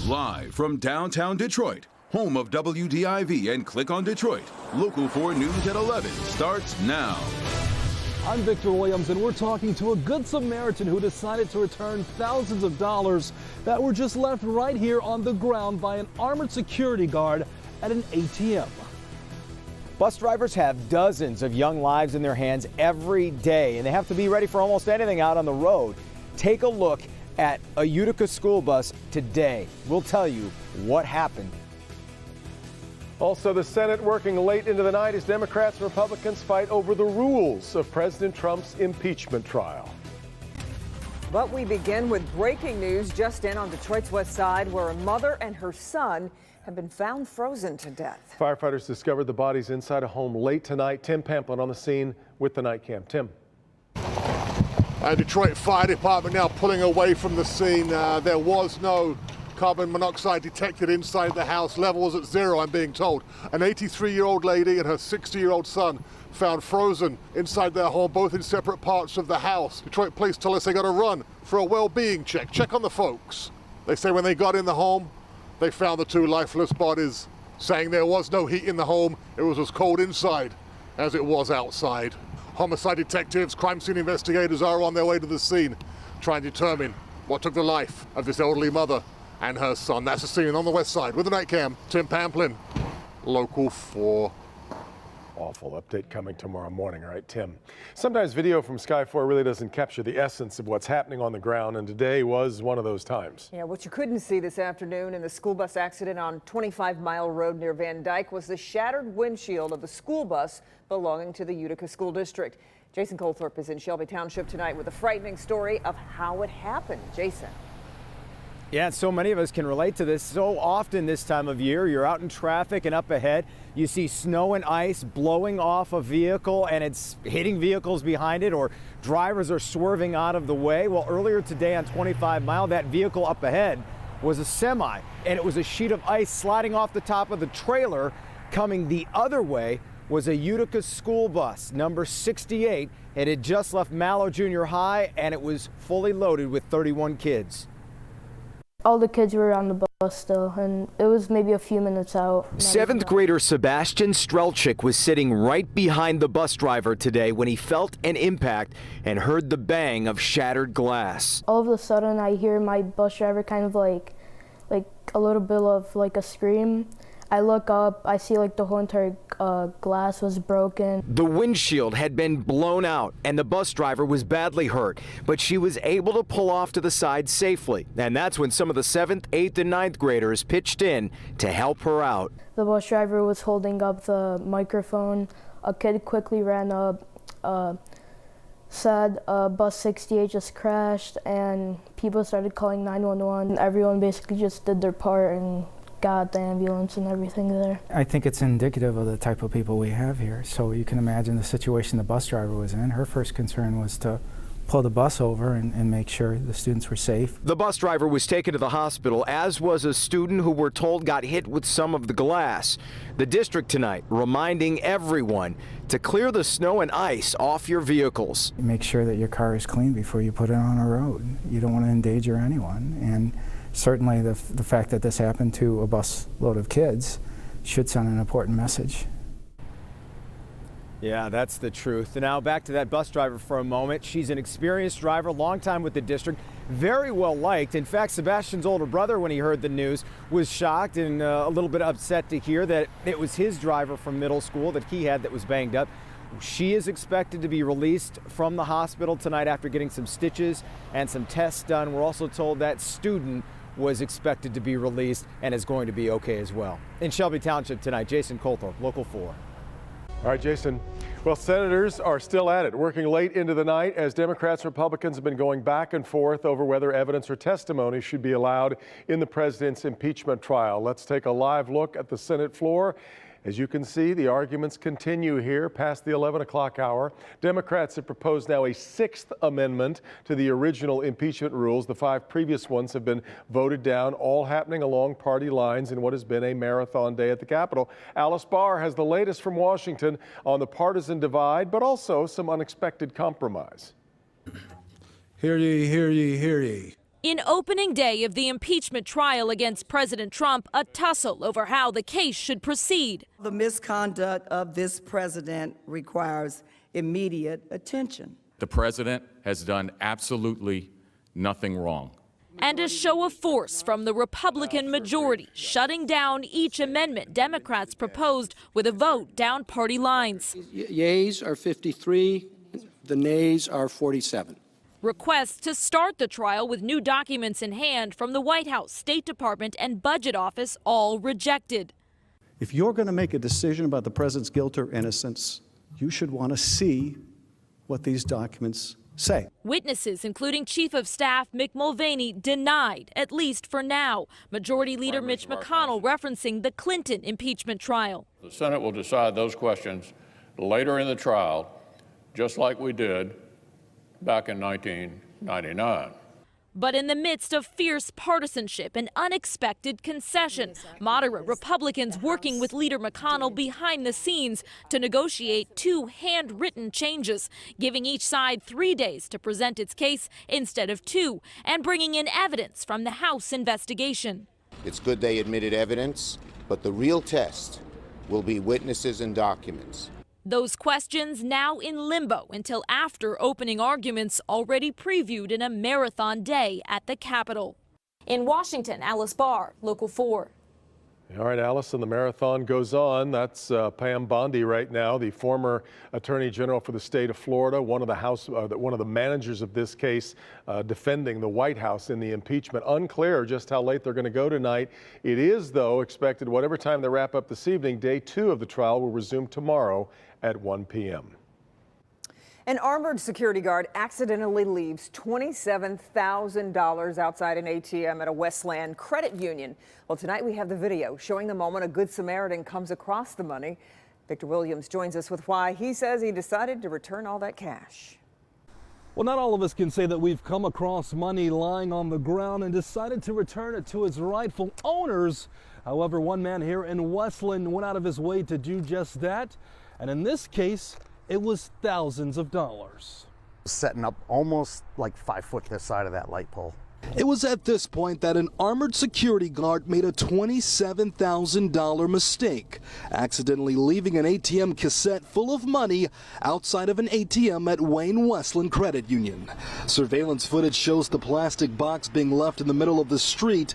Live from downtown Detroit, home of WDIV and Click on Detroit, Local 4 News at 11 starts now. I'm Victor Williams, and we're talking to a Good Samaritan who decided to return thousands of dollars that were just left right here on the ground by an armored security guard at an ATM. Bus drivers have dozens of young lives in their hands every day, and they have to be ready for almost anything out on the road. Take a look at a Utica school bus today. We'll tell you what happened. Also, the Senate working late into the night as Democrats and Republicans fight over the rules of President Trump's impeachment trial. But we begin with breaking news just in on Detroit's west side, where a mother and her son have been found frozen to death. Firefighters discovered the bodies inside a home late tonight. Tim Pamplin on the scene with the night cam. Tim. Detroit Fire Department now pulling away from the scene. There was no carbon monoxide detected inside the house. Level was at 0, I'm being told. An 83-year-old lady and her 60-year-old son found frozen inside their home, both in separate parts of the house. Detroit police tell us they got to run for a well-being check. Check on the folks. They say when they got in the home, they found the 2 lifeless bodies, saying there was no heat in the home. It was as cold inside as it was outside. Homicide detectives, crime scene investigators are on their way to the scene, trying to determine what took the life of this elderly mother and her son. That's the scene on the west side. With the night cam, Tim Pamplin, Local 4. Awful update coming tomorrow morning, all right, Tim. Sometimes video from Sky 4 really doesn't capture the essence of what's happening on the ground, and today was one of those times. Yeah, what you couldn't see this afternoon in the school bus accident on 25 Mile Road near Van Dyke was the shattered windshield of the school bus belonging to the Utica School District. Jason Colthorpe is in Shelby Township tonight with a frightening story of how it happened. Jason. Yeah, so many of us can relate to this. So often this time of year, you're out in traffic and up ahead, you see snow and ice blowing off a vehicle and it's hitting vehicles behind it, or drivers are swerving out of the way. Well, earlier today on 25 Mile, that vehicle up ahead was a semi, and it was a sheet of ice sliding off the top of the trailer. Coming the other way was a Utica school bus, number 68. It had just left Mallow Junior High, and it was fully loaded with 31 kids. All the kids were on the bus still, and it was maybe a few minutes out. 7th grader Sebastian Strelchik was sitting right behind the bus driver today when he felt an impact and heard the bang of shattered glass. All of a sudden, I hear my bus driver kind of like a little bit of like a scream. I look up, I see like the whole entire glass was broken. The windshield had been blown out and the bus driver was badly hurt, but she was able to pull off to the side safely. And that's when some of the 7th, 8th, and 9th graders pitched in to help her out. The bus driver was holding up the microphone. A kid quickly ran up, said bus 68 just crashed, and people started calling 911. Everyone basically just did their part and got the ambulance and everything there. I think it's indicative of the type of people we have here. So you can imagine the situation the bus driver was in. Her first concern was to pull the bus over and make sure the students were safe. The bus driver was taken to the hospital, as was a student who we're told got hit with some of the glass. The district tonight reminding everyone to clear the snow and ice off your vehicles. Make sure that your car is clean before you put it on a road. You don't want to endanger anyone. And certainly the fact that this happened to a bus load of kids should send an important message. Yeah, that's the truth. Now back to that bus driver for a moment. She's an experienced driver, long time with the district, very well liked. In fact, Sebastian's older brother, when he heard the news, was shocked and a little bit upset to hear that it was his driver from middle school that he had that was banged up. She is expected to be released from the hospital tonight after getting some stitches and some tests done. We're also told that student was expected to be released and is going to be okay as well. In Shelby Township tonight, Jason Colthorpe, Local 4. All right, Jason. Well, senators are still at it, working late into the night as Democrats and Republicans have been going back and forth over whether evidence or testimony should be allowed in the president's impeachment trial. Let's take a live look at the Senate floor. As you can see, the arguments continue here past the 11 o'clock hour. Democrats have proposed now a 6th amendment to the original impeachment rules. The 5 previous ones have been voted down, all happening along party lines in what has been a marathon day at the Capitol. Alice Barr has the latest from Washington on the partisan divide, but also some unexpected compromise. Hear ye, hear ye, hear ye. In opening day of the impeachment trial against President Trump, a tussle over how the case should proceed. The misconduct of this president requires immediate attention. The president has done absolutely nothing wrong. And a show of force from the Republican majority, shutting down each amendment Democrats proposed with a vote down party lines. Yeas are 53, the nays are 47. Requests to start the trial with new documents in hand from the White House, State Department, and Budget Office all rejected. If you're going to make a decision about the president's guilt or innocence, you should want to see what these documents say. Witnesses, including Chief of Staff Mick Mulvaney, denied, at least for now. Majority Leader Mitch McConnell referencing the Clinton impeachment trial. The Senate will decide those questions later in the trial, just like we did back in 1999. But in the midst of fierce partisanship and unexpected concession, moderate Republicans working with Leader McConnell behind the scenes to negotiate two handwritten changes, giving each side 3 days to present its case instead of 2, and bringing in evidence from the House investigation. It's good they admitted evidence, but the real test will be witnesses and documents. Those questions now in limbo until after opening arguments already previewed in a marathon day at the Capitol. In Washington, Alice Barr, Local 4. All right, Alice, and the marathon goes on. That's Pam Bondi right now, the former Attorney General for the state of Florida, one of the managers of this case, defending the White House in the impeachment. Unclear just how late they're going to go tonight. It is, though, expected whatever time they wrap up this evening, day 2 of the trial will resume tomorrow at 1 p.m. An armored security guard accidentally leaves $27,000 outside an ATM at a Westland credit union. Well, tonight we have the video showing the moment a Good Samaritan comes across the money. Victor Williams joins us with why he says he decided to return all that cash. Well, not all of us can say that we've come across money lying on the ground and decided to return it to its rightful owners. However, one man here in Westland went out of his way to do just that. And in this case, it was thousands of dollars. Setting up almost like 5 foot this side of that light pole. It was at this point that an armored security guard made a $27,000 mistake, accidentally leaving an ATM cassette full of money outside of an ATM at Wayne Westland Credit Union. Surveillance footage shows the plastic box being left in the middle of the street,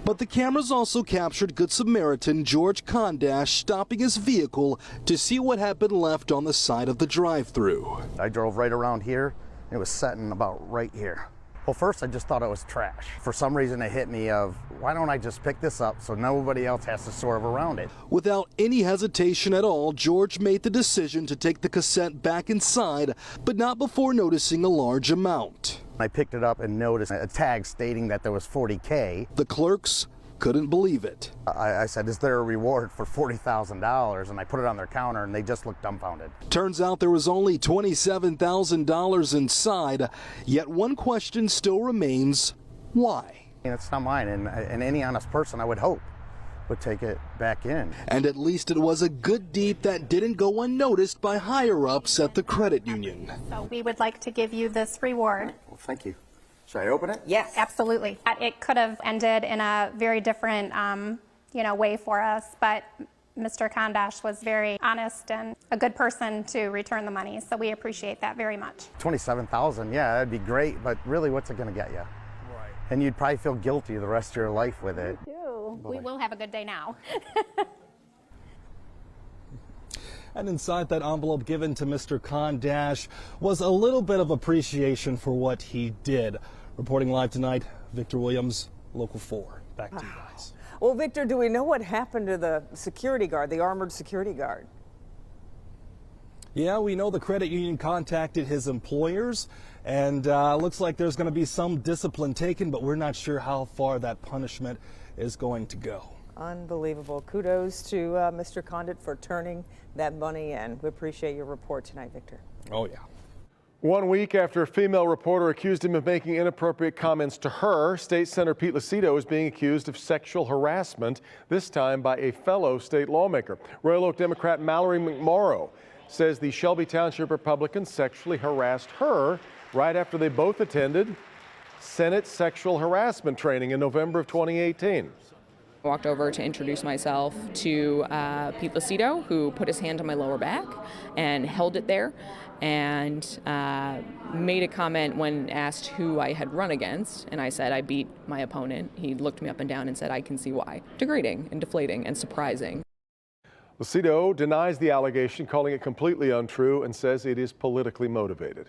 but the cameras also captured Good Samaritan George Condash stopping his vehicle to see what had been left on the side of the drive-through. I drove right around here. It was setting about right here. Well, first I just thought it was trash. For some reason it hit me of, why don't I just pick this up so nobody else has to swerve around it? Without any hesitation at all, George made the decision to take the cassette back inside, but not before noticing a large amount. I picked it up and noticed a tag stating that there was $40K. The clerks couldn't believe it. I said, is there a reward for $40,000? And I put it on their counter and they just looked dumbfounded. Turns out there was only $27,000 inside, yet one question still remains, why? And it's not mine, and any honest person, I would hope, would take it back in. And at least it was a good deed that didn't go unnoticed by higher-ups at the credit union. So we would like to give you this reward. Well, thank you. Should I open it? Yes, absolutely. It could have ended in a very different, way for us, but Mr. Condash was very honest and a good person to return the money, so we appreciate that very much. $27,000, yeah, that'd be great, but really, what's it going to get you? Right. And you'd probably feel guilty the rest of your life with it. Me too. We will have a good day now. And inside that envelope given to Mr. Condash was a little bit of appreciation for what he did. Reporting live tonight, Victor Williams, Local 4. Back to you guys. Well, Victor, do we know what happened to the security guard, the armored security guard? Yeah, we know the credit union contacted his employers, and looks like there's going to be some discipline taken, but we're not sure how far that punishment is going to go. Unbelievable. Kudos to Mr. Condit for turning that money in. We appreciate your report tonight, Victor. Oh, yeah. 1 week after a female reporter accused him of making inappropriate comments to her, State Senator Pete Lucido is being accused of sexual harassment, this time by a fellow state lawmaker. Royal Oak Democrat Mallory McMorrow says the Shelby Township Republican sexually harassed her right after they both attended Senate sexual harassment training in November of 2018. I walked over to introduce myself to Pete Lucido, who put his hand on my lower back and held it there, and made a comment when asked who I had run against, and I said I beat my opponent. He looked me up and down and said, I can see why. Degrading and deflating and surprising. Lucido denies the allegation, calling it completely untrue, and says it is politically motivated.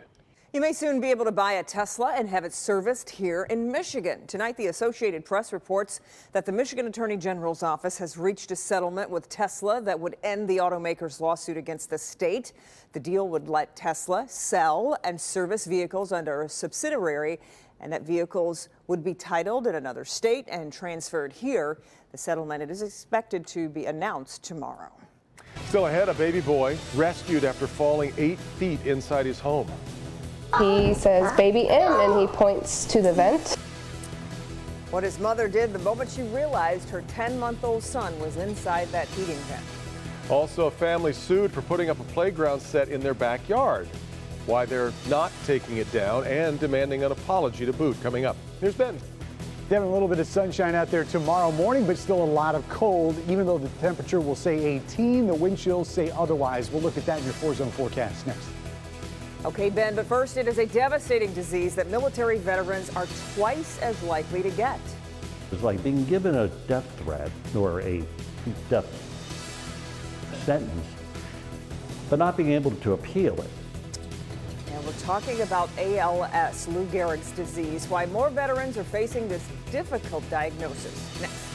You may soon be able to buy a Tesla and have it serviced here in Michigan. Tonight, the Associated Press reports that the Michigan Attorney General's office has reached a settlement with Tesla that would end the automaker's lawsuit against the state. The deal would let Tesla sell and service vehicles under a subsidiary, and that vehicles would be titled in another state and transferred here. The settlement is expected to be announced tomorrow. Still ahead, a baby boy rescued after falling 8 feet inside his home. He says baby in and he points to the vent. What his mother did the moment she realized her 10-month-old son was inside that heating vent. Also, a family sued for putting up a playground set in their backyard. Why they're not taking it down and demanding an apology to boot. Coming up. Here's Ben. Having a little bit of sunshine out there tomorrow morning, but still a lot of cold. Even though the temperature will say 18, the wind chills say otherwise. We'll look at that in your 4-zone forecast next. Okay, Ben, but first, it is a devastating disease that military veterans are twice as likely to get. It's like being given a death threat or a death sentence, but not being able to appeal it. And we're talking about ALS, Lou Gehrig's disease, why more veterans are facing this difficult diagnosis. Next.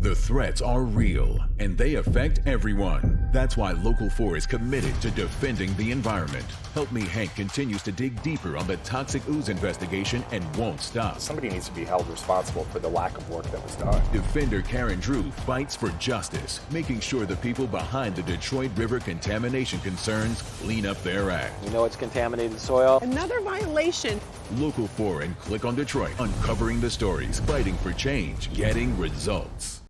The threats are real, and they affect everyone. That's why Local 4 is committed to defending the environment. Help Me Hank continues to dig deeper on the toxic ooze investigation and won't stop. Somebody needs to be held responsible for the lack of work that was done. Defender Karen Drew fights for justice, making sure the people behind the Detroit River contamination concerns clean up their act. We know it's contaminated soil. Another violation. Local 4 and Click on Detroit, uncovering the stories, fighting for change, getting results.